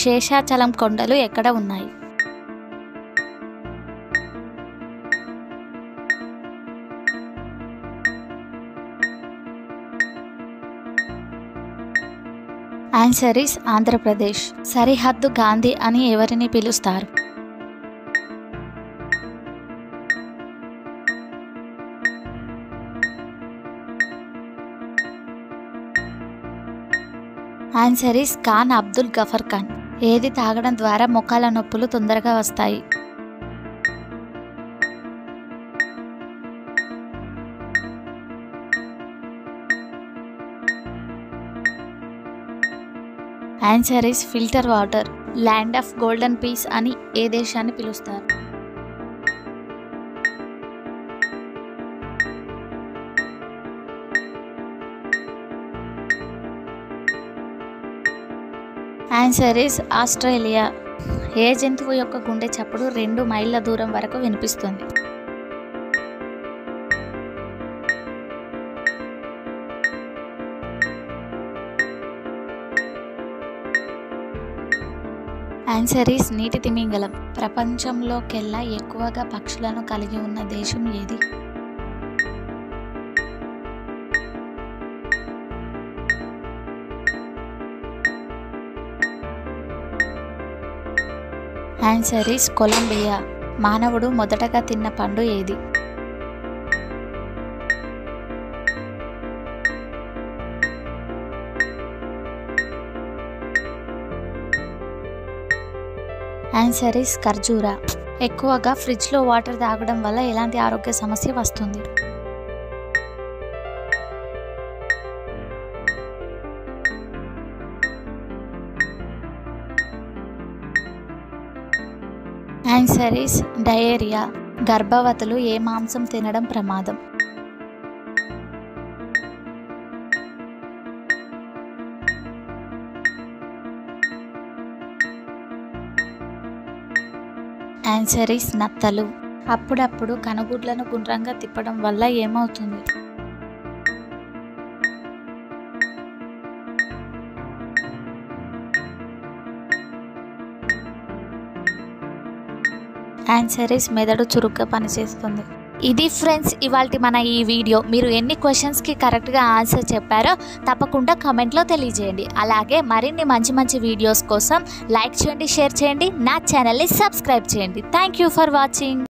శేషాచలం కొండలు ఎక్కడ ఉన్నాయి? Answer is Andhra Pradesh. సరిహద్దు గాంధీ అని ఎవరిని పిలుస్తారు? Answer is Khan Abdul Gaffar Khan. ఏది తాగడం ద్వారా మోకాళ్ళ నొప్పులు తొందరగా వస్తాయి? Answer is filter water. Land of golden peace అని ఏ దేశాన్ని పిలుస్తారు? Answer is Australia. ఏ జంతువు యొక్క గుండె చప్పుడు 2 మైళ్ళ దూరం వరకు వినిపిస్తుంది? ఆన్సర్ ఇస్ నీటి తిమింగలం. ప్రపంచంలోకెల్లా ఎక్కువగా పక్షులను కలిగి ఉన్న దేశం ఏది? Answer is Colombia. మానవుడు మొదటగా తిన్న పండు ఏది? ఆన్సర్ ఇస్ ఖర్జూరా. ఎక్కువగా ఫ్రిడ్జ్లో వాటర్ తాగడం వల్ల ఎలాంటి ఆరోగ్య సమస్య వస్తుంది? Answer is diarrhoea. గర్భవతులు ఏ మాంసం తినడం ప్రమాదం? ఆన్సర్ ఇస్ నత్తలు. అప్పుడప్పుడు కనుగుడ్లను గుండ్రంగా తిప్పడం వల్ల ఏమవుతుంది? ఆన్సర్ ఇస్ మెదడు చురుగ్గా పనిచేస్తుంది. ఇది ఫ్రెండ్స్ ఇవాల్టి మన ఈ వీడియో. మీరు ఎన్ని క్వశ్చన్స్కి కరెక్ట్గా ఆన్సర్ చెప్పారో తప్పకుండా కామెంట్లో తెలియజేయండి. అలాగే మరిన్ని మంచి వీడియోస్ కోసం లైక్ చేయండి, షేర్ చేయండి, నా ఛానల్ని సబ్స్క్రైబ్ చేయండి. Thank you for watching.